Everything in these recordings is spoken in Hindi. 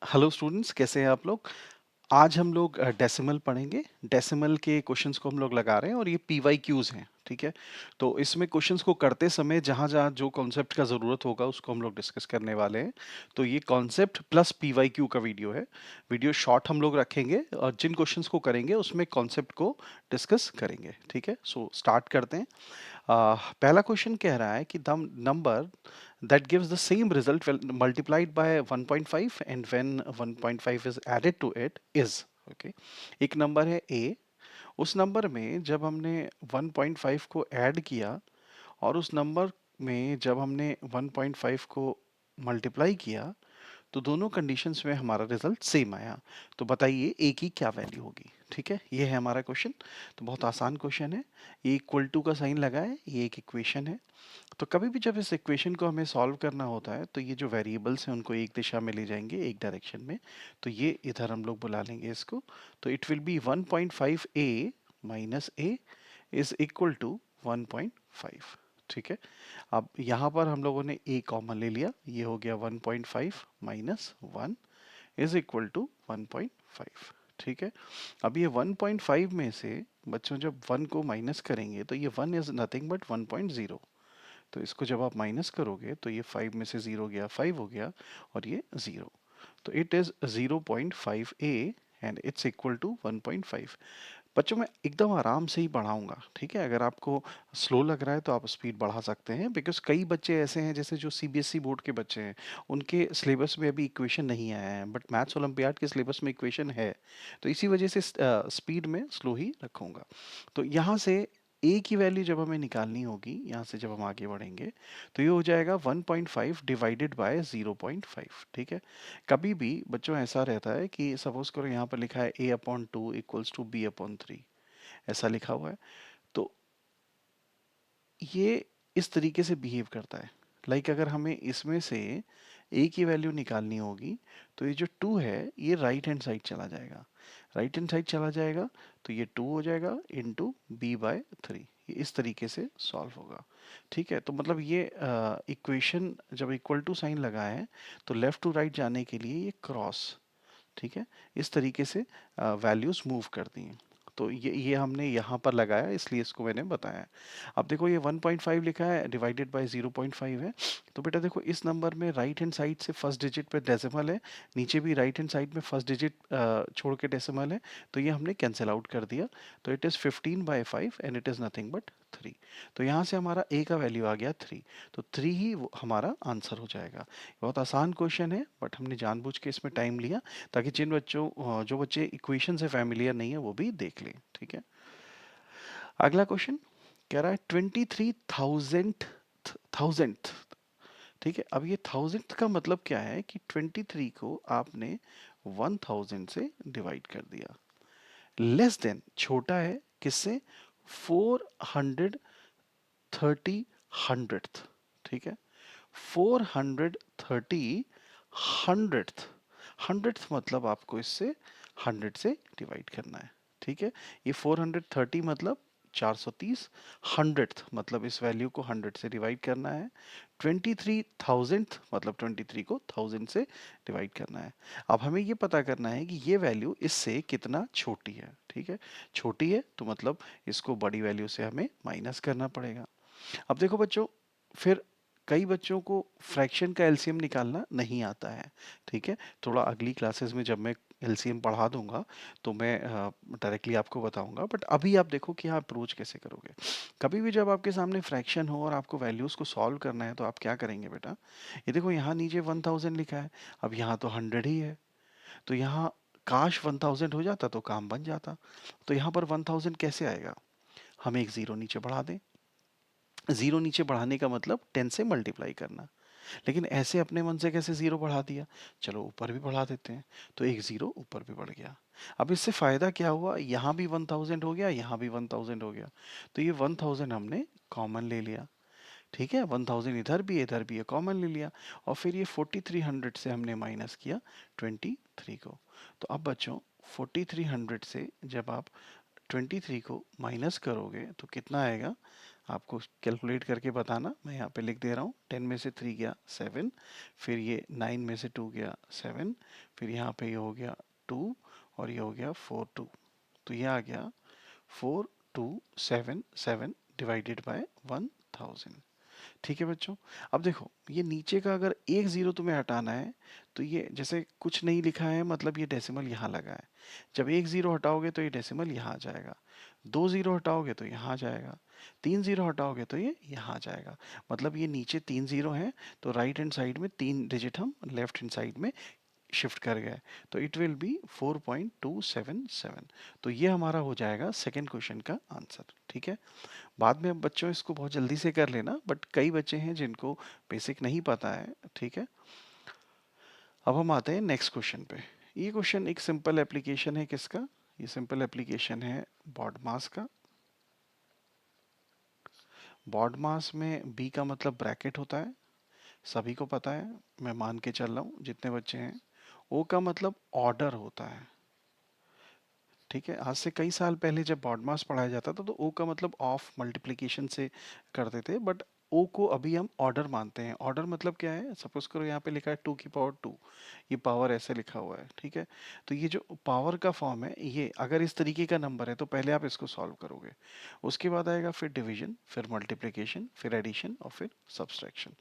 हेलो स्टूडेंट्स, कैसे हैं आप लोग? आज हम लोग डेसिमल पढ़ेंगे। डेसिमल के क्वेश्चंस को हम लोग लगा रहे हैं और ये पीवाईक्यूज हैं, ठीक है? तो इसमें क्वेश्चंस को करते समय जहाँ जहाँ जो कॉन्सेप्ट का ज़रूरत होगा उसको हम लोग डिस्कस करने वाले हैं। तो ये कॉन्सेप्ट प्लस पीवाईक्यू का वीडियो है। वीडियो शॉर्ट हम लोग रखेंगे और जिन क्वेश्चंस को करेंगे उसमें कॉन्सेप्ट को डिस्कस करेंगे, ठीक है? सो स्टार्ट करते हैं। पहला क्वेश्चन कह रहा है कि the number that gives the same result when multiplied by 1.5 and when 1.5 is added to it is okay। एक नंबर है a। उस नंबर में जब हमने 1.5 को ऐड किया और उस नंबर में जब हमने 1.5 को मल्टीप्लाई किया तो दोनों कंडीशंस में हमारा रिजल्ट सेम आया। तो बताइए ए की क्या वैल्यू होगी? ठीक है, ये है हमारा क्वेश्चन। तो बहुत आसान क्वेश्चन है। ये इक्वल टू का साइन लगा है, ये एक इक्वेशन है। तो कभी भी जब इस इक्वेशन को हमें सॉल्व करना होता है तो ये जो वेरिएबल्स हैं उनको एक दिशा में ले जाएंगे, एक डायरेक्शन में। तो ये इधर हम लोग बुला लेंगे इसको। तो it will be 1.5 A minus A is equal to 1.5। ठीक है, अब यहाँ पर हम लोगों ने a कॉमन ले लिया, ये हो गया 1.5 माइनस 1 इज इक्वल टू 1.5। ठीक है, अब ये 1.5 में से बच्चों जब 1 को माइनस करेंगे तो ये 1 इज नथिंग बट 1.0। तो इसको जब आप माइनस करोगे तो ये 5 में से 0 गया 5 हो गया और ये 0। तो it is 0.5 A and it's equal to 1.5। बच्चों मैं एकदम आराम से ही पढ़ाऊंगा, ठीक है? अगर आपको स्लो लग रहा है तो आप स्पीड बढ़ा सकते हैं, बिकॉज कई बच्चे ऐसे हैं जैसे जो सीबीएसई बोर्ड के बच्चे हैं, उनके सिलेबस में अभी इक्वेशन नहीं आया है, बट मैथ्स ओलंपियाड के सिलेबस में इक्वेशन है। तो इसी वजह से स्पीड में स्लो ही रखूंगा। तो यहाँ से ए की वैल्यू जब हमें निकालनी होगी, यहाँ से जब हम आगे बढ़ेंगे तो ये हो जाएगा 1.5 डिवाइडेड बाय 0.5। ठीक है, कभी भी बच्चों ऐसा रहता है कि सपोज करो यहाँ पर लिखा है a/2 इक्वल्स टू b/3, ऐसा लिखा हुआ है। तो ये इस तरीके से बिहेव करता है। लाइक अगर हमें इसमें से a की वैल्यू निकालनी होगी तो ये जो 2 है ये राइट हैंड साइड चला जाएगा। राइट हैंड साइड चला जाएगा तो ये 2 हो जाएगा इंटू b/3। ये इस तरीके से सॉल्व होगा। ठीक है, तो मतलब ये इक्वेशन जब इक्वल टू साइन लगा है तो लेफ्ट टू राइट जाने के लिए ये क्रॉस, ठीक है, इस तरीके से वैल्यूज मूव करती हैं। तो ये हमने यहाँ पर लगाया, इसलिए इसको मैंने बताया। अब देखो ये 1.5 लिखा है डिवाइडेड बाय 0.5 है। तो बेटा देखो इस नंबर में राइट हैंड साइड से फर्स्ट डिजिट पे डेसिमल है, नीचे भी राइट हैंड साइड में फर्स्ट डिजिट छोड़ के डेसिमल है। तो ये हमने कैंसिल आउट कर दिया। तो it is 15/5 and it is nothing but 3। तो यहाँ से हमारा a का वैल्यू आ गया 3। तो 3 ही हमारा आंसर हो जाएगा। बहुत आसान क्वेश्चन है, बट हमने जानबूझ के इसमें टाइम लिया ताकि जिन बच्चों जो बच्चे इक्वेशन से फैमिलियर नहीं है वो भी देख लें। ठीक है, अगला क्वेश्चन कह रहा है 23,000th। ठीक है, अब ये थाउजेंथ का मतलब क्या है कि 23 को आपने 1000 से डिवाइड कर दिया। लेस देन छोटा है किससे? 430 हंड्रेड्थ। ठीक है, 430 हंड्रेड्थ। हंड्रेड्थ मतलब आपको इससे 100 से डिवाइड करना है। ठीक है, ये 430 मतलब 430, हंड्रेड्थ मतलब इस वैल्यू को 100 से डिवाइड करना है। 23,000th मतलब 23 को 1000 से डिवाइड करना है। अब हमें ये पता करना है कि ये वैल्यू इससे कितना छोटी है। ठीक है, छोटी है तो मतलब इसको बड़ी वैल्यू से हमें माइनस करना पड़ेगा। अब देखो बच्चों, फिर कई बच्चों को फ्रैक्शन का एलसीएम निकालना नहीं आता है। ठीक है, थोड़ा अगली क्लासेस में जब मैं एलसीएम पढ़ा दूंगा तो मैं डायरेक्टली आपको बताऊंगा, बट अभी आप देखो कि आप अप्रोच कैसे करोगे। कभी भी जब आपके सामने फ्रैक्शन हो और आपको वैल्यूज को सॉल्व करना है तो आप क्या करेंगे बेटा? ये देखो यहाँ नीचे 1000 लिखा है, अब यहाँ तो 100 ही है। तो यहाँ काश 1000 हो जाता तो काम बन जाता। तो यहाँ पर 1000 कैसे आएगा? हम एक जीरो नीचे बढ़ा दें। जीरो नीचे बढ़ाने का मतलब 10 से मल्टीप्लाई करना। लेकिन ऐसे अपने मन से कैसे जीरो बढ़ा दिया? चलो ऊपर भी बढ़ा देते हैं। तो एक जीरो ऊपर भी बढ़ गया। अब इससे फायदा क्या हुआ? यहाँ भी 1000 हो गया, यहाँ भी 1000 हो गया। तो ये 1000 हमने कॉमन ले लिया। ठीक है, 1000 इधर भी है, कॉमन ले लिया। और फिर ये 4300 से हमने माइनस किया 23 को। तो अब बच्चों 4300 से जब आप 23 को माइनस करोगे तो कितना आएगा? आपको कैलकुलेट करके बताना, मैं यहाँ पे लिख दे रहा हूँ। 10 में से 3 गया 7, फिर ये 9 में से 2 गया 7, फिर यहाँ पे ये हो गया 2 और ये हो गया 4 2, तो ये आ गया 4277 डिवाइडेड बाय 1000। ठीक है बच्चों। अब देखो ये नीचे का अगर एक ज़ीरो तुम्हें हटाना है तो ये जैसे कुछ नहीं लिखा है मतलब ये डेसिमल यहाँ लगा है। जब एक ज़ीरो हटाओगे तो ये डेसिमल यहाँ आ जाएगा, दो ज़ीरो हटाओगे तो यहाँ आ जाएगा, तीन ज़ीरो हटाओगे तो ये यहाँ आ जाएगा। मतलब ये नीचे तीन ज़ीरो हैं तो राइट हैंड साइड में तीन डिजिट हम लेफ्ट हैंड साइड में शिफ्ट कर गए, तो इट विल बी 4.277। तो ये हमारा हो जाएगा सेकेंड क्वेश्चन का आंसर। ठीक है। बाद में अब बच्चों इसको बहुत जल्दी से कर लेना, बट कई बच्चे हैं जिनको बेसिक नहीं पता है। ठीक है। अब हम आते हैं नेक्स्ट क्वेश्चन पे। ये क्वेश्चन एक सिंपल एप्लीकेशन है किसका? ये सिंपल एप्लीकेशन है बॉड मास का। बॉड मास में बी का मतलब ब्रैकेट होता है, सभी को पता है, मैं मान के चल रहा हूँ जितने बच्चे हैं। ओ का मतलब ऑर्डर होता है। ठीक है। आज से कई साल पहले जब बॉड मास पढ़ाया जाता था तो ओ का मतलब ऑफ मल्टीप्लिकेशन से करते थे, बट ओ को अभी हम ऑर्डर मानते हैं। ऑर्डर मतलब क्या है? सपोज करो यहाँ पे लिखा है 2 की पावर 2, ये पावर ऐसे लिखा हुआ है। ठीक है। तो ये जो पावर का फॉर्म है, ये अगर इस तरीके का नंबर है तो पहले आप इसको सॉल्व करोगे, उसके बाद आएगा फिर डिवीजन, फिर मल्टीप्लिकेशन, फिर एडिशन और फिर सब्सट्रैक्शन।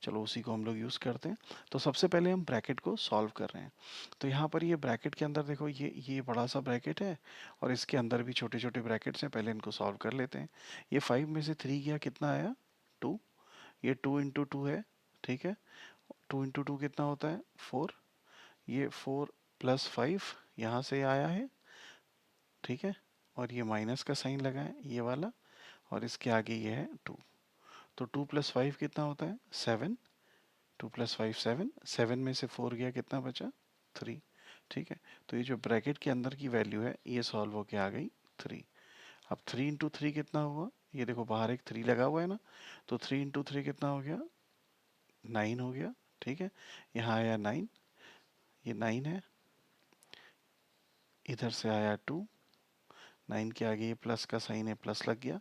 चलो उसी को हम लोग यूज़ करते हैं। तो सबसे पहले हम ब्रैकेट को सॉल्व कर रहे हैं। तो यहाँ पर ये ब्रैकेट के अंदर देखो, ये बड़ा सा ब्रैकेट है और इसके अंदर भी छोटे छोटे ब्रैकेट्स हैं। पहले इनको सॉल्व कर लेते हैं। ये 5 में से 3 गया, कितना आया? 2। ये 2 इंटू 2 है। ठीक है। 2 इंटू 2 कितना होता है? 4। ये 4 प्लस 5 यहाँ से आया है। ठीक है। और ये माइनस का साइन लगा है ये वाला, और इसके आगे ये है 2। तो 2 प्लस 5 कितना होता है? 7। 2 प्लस 5 7, 7 में से 4 गया, कितना बचा? 3। ठीक है। तो ये जो ब्रैकेट के अंदर की वैल्यू है ये सॉल्व होके आ गई 3। अब 3 इंटू 3 कितना हुआ? ये देखो बाहर एक 3 लगा हुआ है ना, तो 3 इंटू 3 कितना हो गया? 9 हो गया। ठीक है। यहाँ आया 9, ये 9 है। इधर से आया 2, 9 के आगे ये प्लस का साइन है, प्लस लग गया।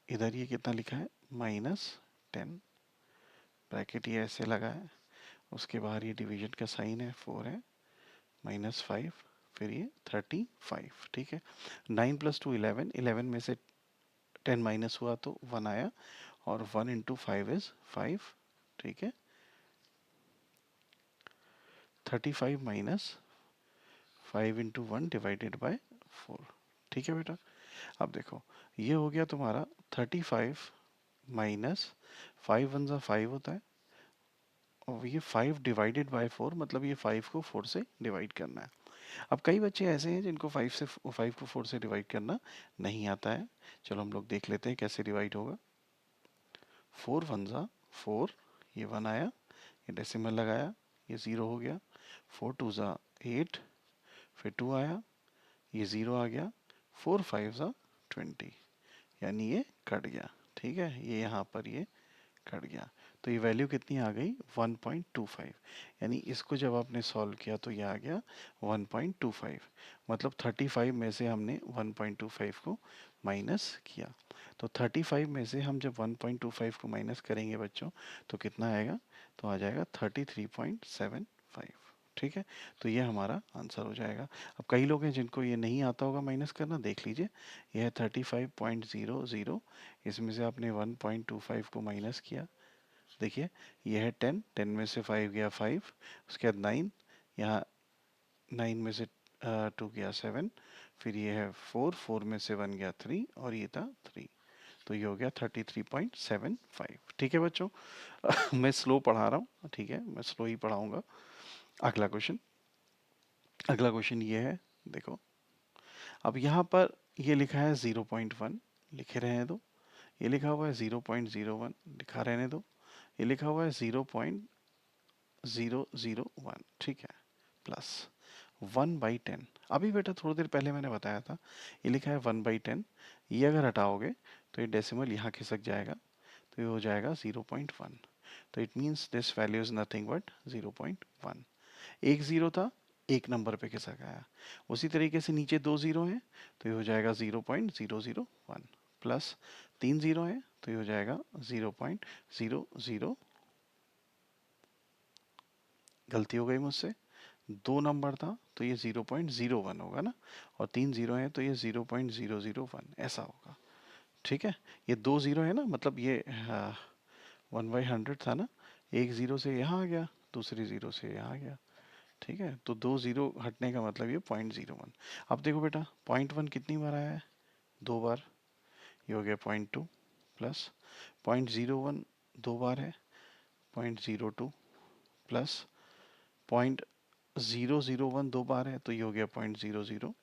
इधर ये कितना लिखा है? -10। ब्रैकेट ये ऐसे लगा है, उसके बाहर ये डिवीजन का साइन है, 4 है, -5, फिर ये 35। ठीक है। 9 प्लस 2 11, 11 में से 10 माइनस हुआ तो 1 आया, और 1 इंटू 5 इज 5। ठीक है। 35 माइनस 5 इंटू 1 डिवाइडेड बाय 4। ठीक है बेटा। अब देखो ये हो गया तुम्हारा 35 माइनस 5 1 ज़ा 5 होता है, और ये 5 डिवाइडेड बाय 4, मतलब ये 5 को 4 से डिवाइड करना है। अब कई बच्चे ऐसे हैं जिनको 5 को 4 से डिवाइड करना नहीं आता है। चलो हम लोग देख लेते हैं कैसे डिवाइड होगा। 4 1 ज़ा 4, ये 1 आया, ये डेसिमल लगाया, ये 0 हो गया। 4 2 ज़ा 8, फिर 2 आया, ये 0 आ गया। 4 5 ज़ा 20, यानी ये कट गया। ठीक है। ये यहाँ पर ये कट गया। तो ये वैल्यू कितनी आ गई? 1.25। यानी इसको जब आपने सॉल्व किया तो ये आ गया 1.25। मतलब 35 में से हमने 1.25 को माइनस किया। तो 35 में से हम जब 1.25 को माइनस करेंगे बच्चों, तो कितना आएगा? तो आ जाएगा 33.75। ठीक है। तो ये हमारा आंसर हो जाएगा। अब कई लोग हैं जिनको ये नहीं आता होगा माइनस करना, देख लीजिए। यह है 35.00, इसमें से आपने 1.25 को माइनस किया। देखिए ये है 10, 10 में से 5 गया 5, उसके बाद 9, यहाँ 9 में से 2 गया 7, फिर ये है 4, 4 में से 1 गया 3, और ये था 3। तो ये हो गया 33.75। ठीक है बच्चों। मैं स्लो पढ़ा रहा हूँ, ठीक है, मैं स्लो ही पढ़ाऊँगा। अगला क्वेश्चन, अगला क्वेश्चन ये है, देखो। अब यहाँ पर ये लिखा है 0.1, लिखे रहने दो। ये लिखा हुआ है 0.01, लिखा रहने दो। ये लिखा हुआ है 0.001, ठीक है, प्लस 1/10। अभी बेटा थोड़ी देर पहले मैंने बताया था, ये लिखा है 1/10। ये अगर हटाओगे तो ये डेसिमल यहाँ खिसक जाएगा, तो ये हो जाएगा 0.1। तो it means this value is nothing but 0.1। एक ज़ीरो था, एक नंबर पे खिसक आया। उसी तरीके से नीचे दो ज़ीरो हैं, तो ये हो जाएगा 0.001 प्लस 3 जीरो है तो ये हो जाएगा 0.00, गलती हो गई मुझसे, 2 नंबर था तो ये 0.01 होगा ना, और 3 जीरो है तो ये 0.001 ऐसा होगा। ठीक है, ये 2 जीरो है ना, मतलब ये 1/100 था ना, एक जीरो से यहाँ आ गया, दूसरी जीरो से यहाँ आ गया। ठीक है, तो 2 जीरो हटने का मतलब ये 0.01। अब देखो बेटा 0.1 कितनी बार आया है, 2 बार, ये हो गया 0.2, प्लस 0.01 2 बार है, 0.02, प्लस 0.001 2 बार है तो ये हो गया 0.002।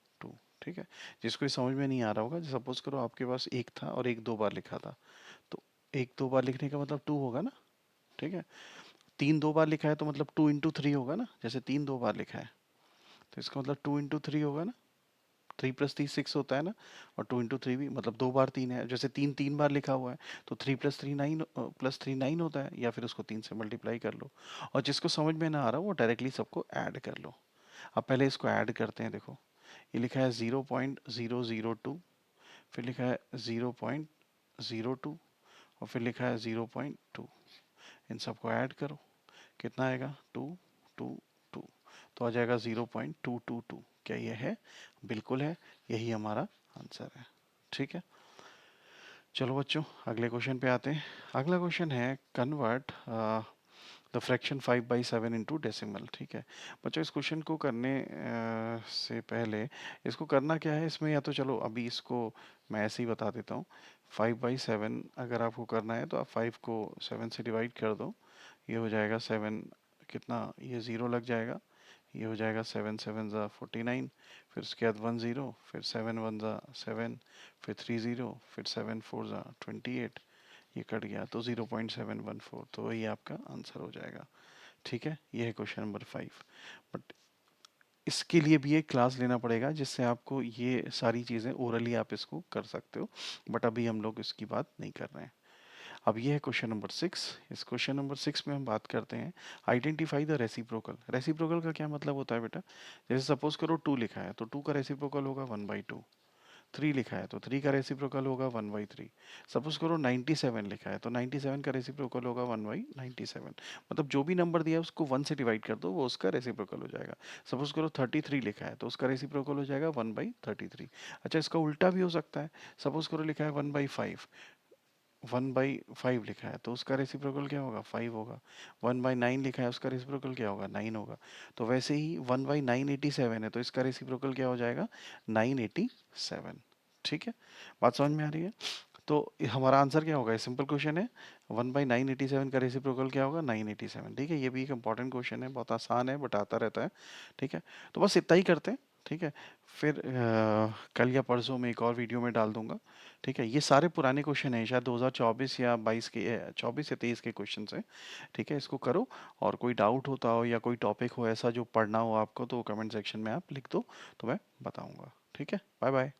ठीक है, जिसको ये समझ में नहीं आ रहा होगा, सपोज करो आपके पास एक था और एक 2 बार लिखा था, तो एक 2 बार लिखने का मतलब 2 होगा ना। ठीक है, 3 2 बार लिखा है तो मतलब 2 इंटू 3 होगा ना, जैसे 3 2 बार लिखा है तो इसका मतलब 2 इंटू 3 होगा ना, 3 प्लस 3 6 होता है ना, और 2 इंटू 3 भी मतलब 2 बार 3 है, जैसे 3 3 बार लिखा हुआ है तो 3 प्लस 3 9, प्लस 3 9 होता है, या फिर उसको 3 से मल्टीप्लाई कर लो, और जिसको समझ में ना आ रहा वो डायरेक्टली सबको ऐड कर लो। अब पहले इसको ऐड करते हैं, देखो ये लिखा है 0.002, फिर लिखा है 0.02, और फिर लिखा है 0.2, इन सबको ऐड करो, कितना आएगा, 2 तो आ जाएगा 0.222। क्या ये है, बिल्कुल है, यही हमारा आंसर है। ठीक है, चलो बच्चों अगले क्वेश्चन पे आते हैं। अगला क्वेश्चन है convert the fraction 5/7 into decimal. ठीक है बच्चों, इस क्वेश्चन को करने से पहले इसको करना क्या है, इसमें या तो चलो अभी इसको मैं ऐसे ही बता देता हूँ। 5/7 अगर आपको करना है तो आप 5 को 7 से डिवाइड कर दो, ये हो जाएगा 7, कितना, ये ज़ीरो लग जाएगा, ये हो जाएगा 7 7 ज़ा 49, फिर उसके बाद 1 ज़ीरो, फिर 7 1 ज़ा 7, फिर 3 ज़ीरो, फिर 7 4 ज़ा 28, ये कट गया तो 0.714, तो वही आपका आंसर हो जाएगा। ठीक है, ये है क्वेश्चन नंबर 5। बट इसके लिए भी एक क्लास लेना पड़ेगा जिससे आपको ये सारी चीज़ें ओरली आप इसको कर सकते हो, बट अभी हम लोग इसकी बात नहीं कर रहे हैं। अब ये है क्वेश्चन नंबर 6। इस क्वेश्चन नंबर 6 में हम बात करते हैं आइडेंटिफाई द रेसिप्रोकल। रेसिप्रोकल का क्या मतलब होता है बेटा, जैसे सपोज करो 2 लिखा है तो 2 का रेसिप्रोकल होगा 1/2, 3 लिखा है तो 3 का रेसिप्रोकल होगा 1/3, सपोज करो 97 लिखा है तो 97 का रेसिप्रोकल होगा 1/97, मतलब जो भी नंबर दिया है उसको 1 से डिवाइड कर दो वो उसका रेसिप्रोकल हो जाएगा। सपोज करो 33 लिखा है तो उसका रेसिप्रोकल हो जाएगा 1/33। अच्छा, इसका उल्टा भी हो सकता है, सपोज करो लिखा है 1/5, 1/5 लिखा है तो उसका रेसिप्रोकल क्या होगा, 5 होगा। 1/9 लिखा है उसका रेसिप्रोकल क्या होगा, 9 होगा। तो वैसे ही 1/987 है तो इसका रेसिप्रोकल क्या हो जाएगा, 987। ठीक है, बात समझ में आ रही है। तो हमारा आंसर क्या होगा, सिंपल क्वेश्चन है, 1/987 का रेसिप्रोकल क्या होगा, 987। ठीक है, ये भी एक इंपॉर्टेंट क्वेश्चन है, बहुत आसान है बट आता रहता है। ठीक है, तो बस इतना ही करते हैं। ठीक है, फिर कल या परसों में एक और वीडियो में डाल दूंगा। ठीक है, ये सारे पुराने क्वेश्चन हैं, शायद 2024 या 22 के 24 या 23 के क्वेश्चन हैं। ठीक है, इसको करो, और कोई डाउट होता हो या कोई टॉपिक हो ऐसा जो पढ़ना हो आपको तो कमेंट सेक्शन में आप लिख दो, तो मैं बताऊंगा। ठीक है, बाय बाय।